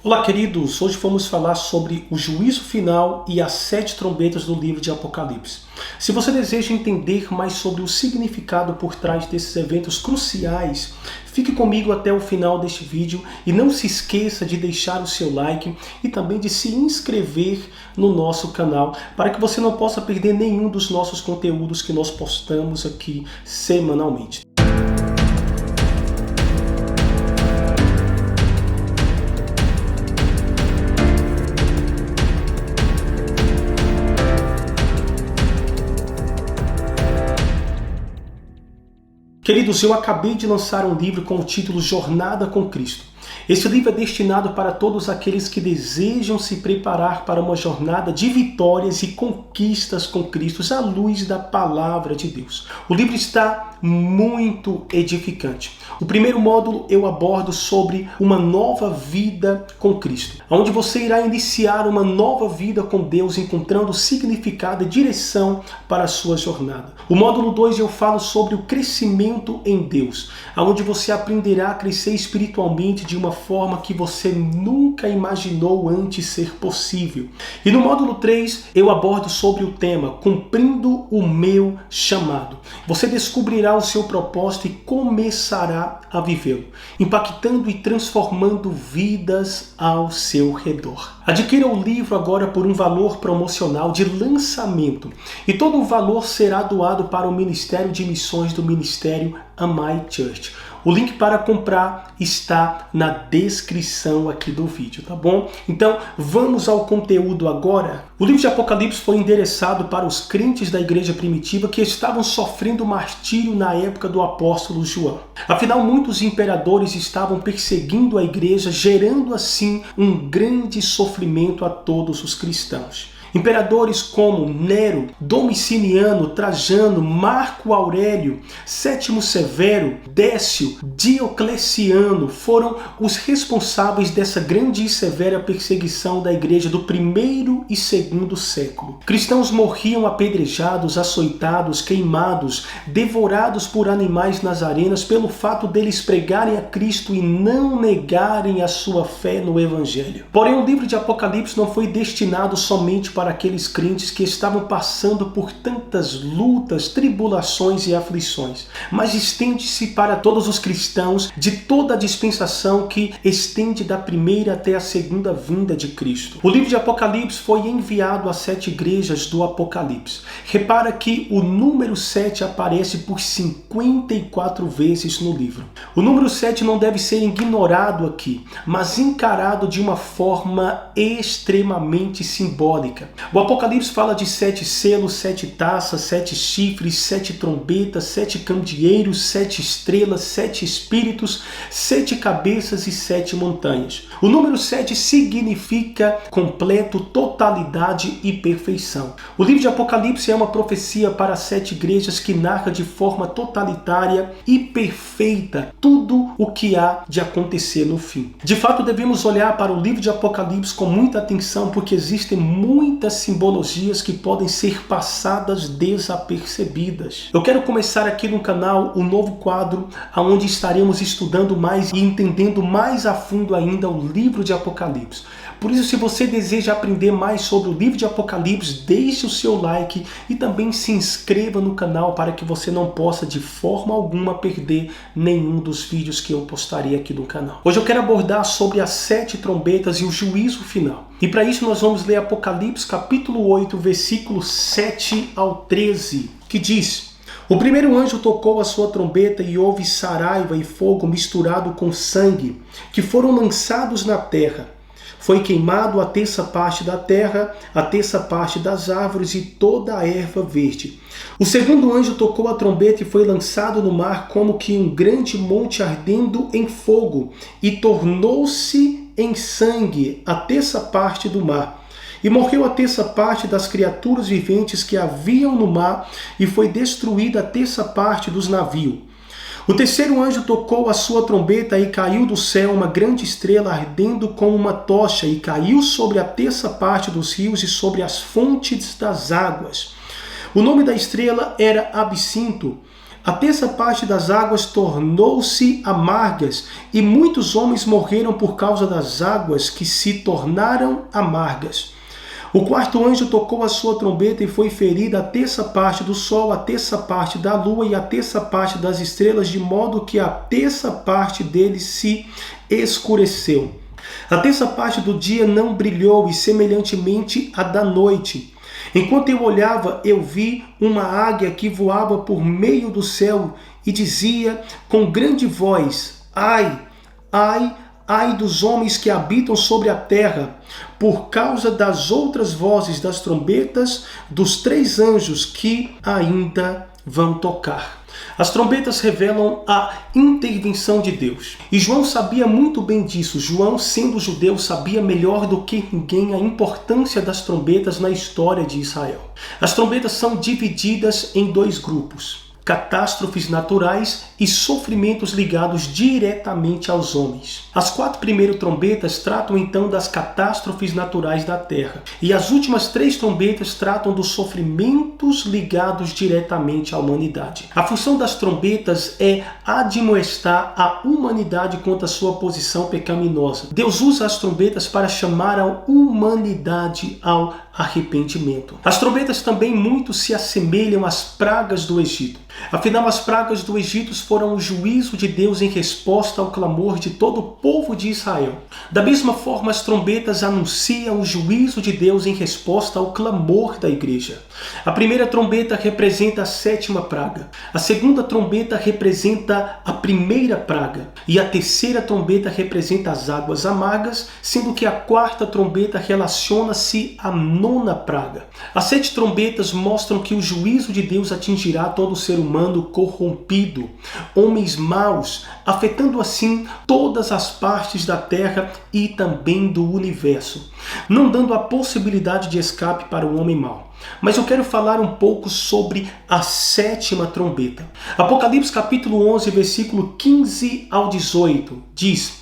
Olá, queridos! Hoje vamos falar sobre o juízo final e as 7 trombetas do livro de Apocalipse. Se você deseja entender mais sobre o significado por trás desses eventos cruciais, fique comigo até o final deste vídeo e não se esqueça de deixar o seu like e também de se inscrever no nosso canal para que você não possa perder nenhum dos nossos conteúdos que nós postamos aqui semanalmente. Queridos, eu acabei de lançar um livro com o título Jornada com Cristo. Esse livro é destinado para todos aqueles que desejam se preparar para uma jornada de vitórias e conquistas com Cristo à luz da palavra de Deus. O livro está muito edificante. O primeiro módulo eu abordo sobre uma nova vida com Cristo, onde você irá iniciar uma nova vida com Deus, encontrando significado e direção para a sua jornada. O módulo 2 eu falo sobre o crescimento em Deus, onde você aprenderá a crescer espiritualmente de uma forma que você nunca imaginou antes ser possível. E no módulo 3 eu abordo sobre o tema Cumprindo o Meu Chamado. Você descobrirá o seu propósito e começará a vivê-lo, impactando e transformando vidas ao seu redor. Adquira o livro agora por um valor promocional de lançamento e todo o valor será doado para o Ministério de Missões do Ministério Amai Church. O link para comprar está na descrição aqui do vídeo, tá bom? Então, vamos ao conteúdo agora. O livro de Apocalipse foi endereçado para os crentes da igreja primitiva que estavam sofrendo martírio na época do apóstolo João. Afinal, muitos imperadores estavam perseguindo a igreja, gerando assim um grande sofrimento a todos os cristãos. Imperadores como Nero, Domiciano, Trajano, Marco Aurélio, Sétimo Severo, Décio, Diocleciano foram os responsáveis dessa grande e severa perseguição da igreja do primeiro e segundo século. Cristãos morriam apedrejados, açoitados, queimados, devorados por animais nas arenas pelo fato deles pregarem a Cristo e não negarem a sua fé no Evangelho. Porém, o livro de Apocalipse não foi destinado somente para aqueles crentes que estavam passando por tantas lutas, tribulações e aflições, mas estende-se para todos os cristãos de toda a dispensação que estende da primeira até a segunda vinda de Cristo. O livro de Apocalipse foi enviado às 7 igrejas do Apocalipse. Repara que o número 7 aparece por 54 vezes no livro. O número 7 não deve ser ignorado aqui, mas encarado de uma forma extremamente simbólica. O Apocalipse fala de 7 selos, 7 taças, 7 chifres, 7 trombetas, 7 candeeiros, 7 estrelas, 7 espíritos, 7 cabeças e 7 montanhas. O número 7 significa completo, totalidade e perfeição. O livro de Apocalipse é uma profecia para as 7 igrejas que narra de forma totalitária e perfeita tudo o que há de acontecer no fim. De fato, devemos olhar para o livro de Apocalipse com muita atenção, porque existem muitas simbologias que podem ser passadas desapercebidas. Eu quero começar aqui no canal um novo quadro onde estaremos estudando mais e entendendo mais a fundo ainda o livro de Apocalipse. Por isso, se você deseja aprender mais sobre o livro de Apocalipse, deixe o seu like e também se inscreva no canal para que você não possa de forma alguma perder nenhum dos vídeos que eu postarei aqui no canal. Hoje eu quero abordar sobre as 7 trombetas e o juízo final. E para isso nós vamos ler Apocalipse capítulo 8, versículo 7 ao 13, que diz: O primeiro anjo tocou a sua trombeta e houve saraiva e fogo misturado com sangue, que foram lançados na terra. Foi queimado a terça parte da terra, a terça parte das árvores e toda a erva verde. O segundo anjo tocou a trombeta e foi lançado no mar como que um grande monte ardendo em fogo, e tornou-se em sangue a terça parte do mar. E morreu a terça parte das criaturas viventes que haviam no mar, e foi destruída a terça parte dos navios. O terceiro anjo tocou a sua trombeta e caiu do céu uma grande estrela ardendo como uma tocha, e caiu sobre a terça parte dos rios e sobre as fontes das águas. O nome da estrela era Absinto. a terça parte das águas tornou-se amargas, e muitos homens morreram por causa das águas que se tornaram amargas. O quarto anjo tocou a sua trombeta e foi ferida a terça parte do sol, a terça parte da lua e a terça parte das estrelas, de modo que a terça parte deles se escureceu. A terça parte do dia não brilhou, e semelhantemente a da noite. Enquanto eu olhava, eu vi uma águia que voava por meio do céu e dizia com grande voz: Ai, ai, ai dos homens que habitam sobre a terra, por causa das outras vozes das trombetas dos 3 anjos que ainda vão tocar. As trombetas revelam a intervenção de Deus. E João sabia muito bem disso. João, sendo judeu, sabia melhor do que ninguém a importância das trombetas na história de Israel. As trombetas são divididas em 2 grupos: catástrofes naturais e sofrimentos ligados diretamente aos homens. As 4 primeiras trombetas tratam então das catástrofes naturais da terra, e as últimas 3 trombetas tratam dos sofrimentos ligados diretamente à humanidade. A função das trombetas é admoestar a humanidade quanto à sua posição pecaminosa. Deus usa as trombetas para chamar a humanidade ao arrependimento. As trombetas também muito se assemelham às pragas do Egito. Afinal, as pragas do Egito foram o juízo de Deus em resposta ao clamor de todo o povo de Israel. Da mesma forma, as trombetas anunciam o juízo de Deus em resposta ao clamor da igreja. A primeira trombeta representa a 7ª praga. A segunda trombeta representa a primeira praga. E a terceira trombeta representa as águas amargas, sendo que a 4ª trombeta relaciona-se à 9ª praga. As 7 trombetas mostram que o juízo de Deus atingirá todo o ser humano corrompido, homens maus, afetando assim todas as partes da terra e também do universo, não dando a possibilidade de escape para o homem mau. Mas eu quero falar um pouco sobre a 7ª trombeta. Apocalipse capítulo 11, versículo 15 ao 18, diz: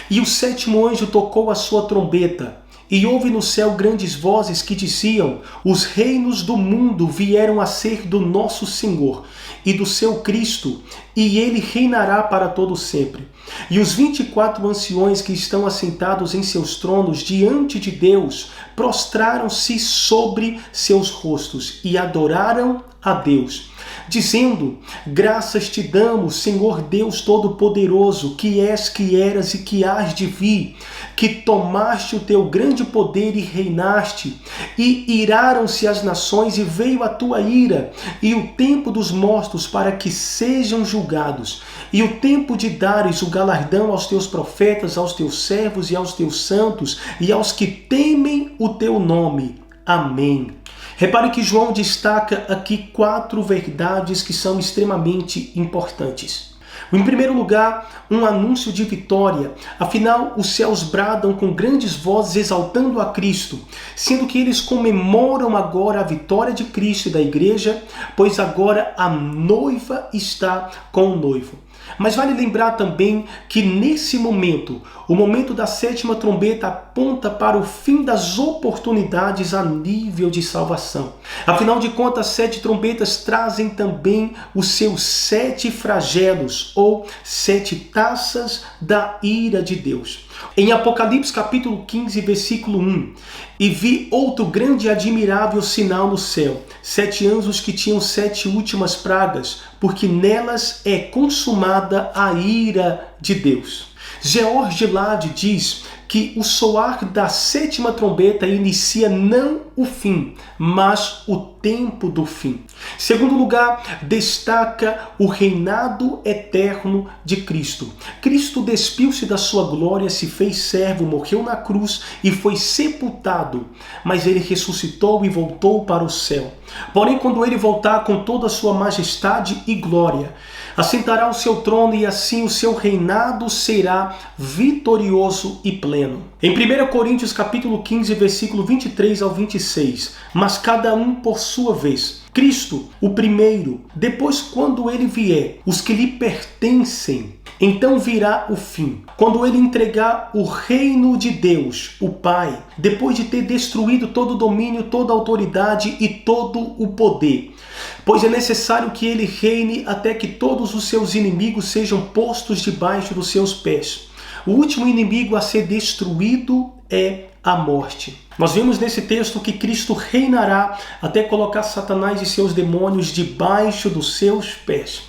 E o 7º anjo tocou a sua trombeta, e houve no céu grandes vozes que diziam: Os reinos do mundo vieram a ser do nosso Senhor e do seu Cristo, e ele reinará para todo sempre. E os 24 anciões que estão assentados em seus tronos diante de Deus prostraram-se sobre seus rostos e adoraram a Deus, dizendo: Graças te damos, Senhor Deus Todo-Poderoso, que és, que eras e que hás de vir, que tomaste o teu grande poder e reinaste, e iraram-se as nações e veio a tua ira, e o tempo dos mortos para que sejam julgados, e o tempo de dares o galardão aos teus profetas, aos teus servos e aos teus santos, e aos que temem o teu nome. Amém. Repare que João destaca aqui 4 verdades que são extremamente importantes. Em primeiro lugar, um anúncio de vitória. Afinal, os céus bradam com grandes vozes exaltando a Cristo, sendo que eles comemoram agora a vitória de Cristo e da igreja, pois agora a noiva está com o noivo. Mas vale lembrar também que nesse momento, o momento da 7ª trombeta aponta para o fim das oportunidades a nível de salvação. Afinal de contas, as 7 trombetas trazem também os seus 7 flagelos, ou 7 taças da ira de Deus. Em Apocalipse capítulo 15, versículo 1, e vi outro grande e admirável sinal no céu, 7 anjos que tinham 7 últimas pragas, porque nelas é consumada a ira de Deus. George Lade diz que o soar da 7ª trombeta inicia não o fim, mas o tempo do fim. Segundo lugar, destaca o reinado eterno de Cristo. Cristo despiu-se da sua glória, se fez servo, morreu na cruz e foi sepultado, mas ele ressuscitou e voltou para o céu. Porém, quando ele voltar com toda a sua majestade e glória, assentará o seu trono e assim o seu reinado será vitorioso e pleno. Em 1 Coríntios capítulo 15, versículo 23 ao 26, mas cada um por sua vez. Cristo, o primeiro, depois quando ele vier, os que lhe pertencem, então virá o fim, quando ele entregar o reino de Deus, o Pai, depois de ter destruído todo o domínio, toda a autoridade e todo o poder. Pois é necessário que ele reine até que todos os seus inimigos sejam postos debaixo dos seus pés. O último inimigo a ser destruído é a morte. Nós vemos nesse texto que Cristo reinará até colocar Satanás e seus demônios debaixo dos seus pés.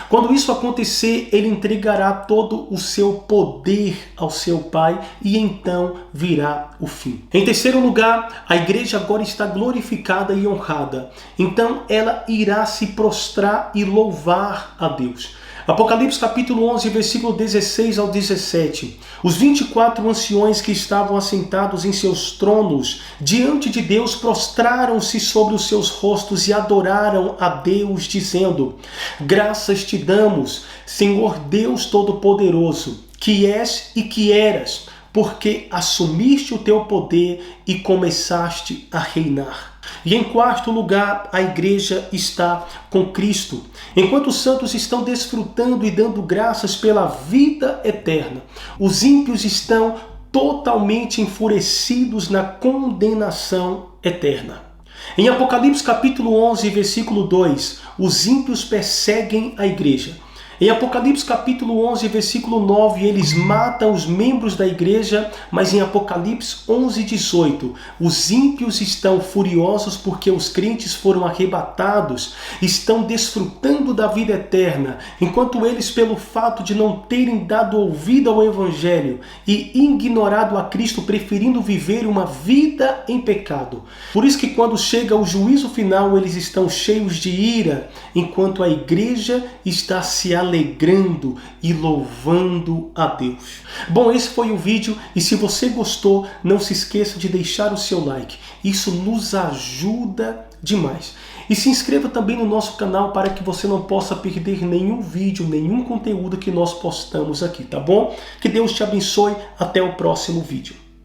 Quando isso acontecer, ele entregará todo o seu poder ao seu Pai e então virá o fim. Em terceiro lugar, a igreja agora está glorificada e honrada. Então ela irá se prostrar e louvar a Deus. Apocalipse capítulo 11, versículo 16 ao 17. Os 24 anciões que estavam assentados em seus tronos diante de Deus prostraram-se sobre os seus rostos e adoraram a Deus, dizendo: Graças te damos, Senhor Deus Todo-Poderoso, que és e que eras, porque assumiste o teu poder e começaste a reinar. E em quarto lugar, a igreja está com Cristo. Enquanto os santos estão desfrutando e dando graças pela vida eterna, os ímpios estão totalmente enfurecidos na condenação eterna. Em Apocalipse capítulo 11, versículo 2, os ímpios perseguem a igreja. Em Apocalipse capítulo 11, versículo 9, eles matam os membros da igreja, mas em Apocalipse 11, 18, os ímpios estão furiosos porque os crentes foram arrebatados, estão desfrutando da vida eterna, enquanto eles, pelo fato de não terem dado ouvido ao Evangelho e ignorado a Cristo, preferindo viver uma vida em pecado. Por isso que quando chega o juízo final, eles estão cheios de ira, enquanto a igreja está se alegrando e louvando a Deus. Bom, esse foi o vídeo e se você gostou, não se esqueça de deixar o seu like. Isso nos ajuda demais. E se inscreva também no nosso canal para que você não possa perder nenhum vídeo, nenhum conteúdo que nós postamos aqui, tá bom? Que Deus te abençoe. Até o próximo vídeo.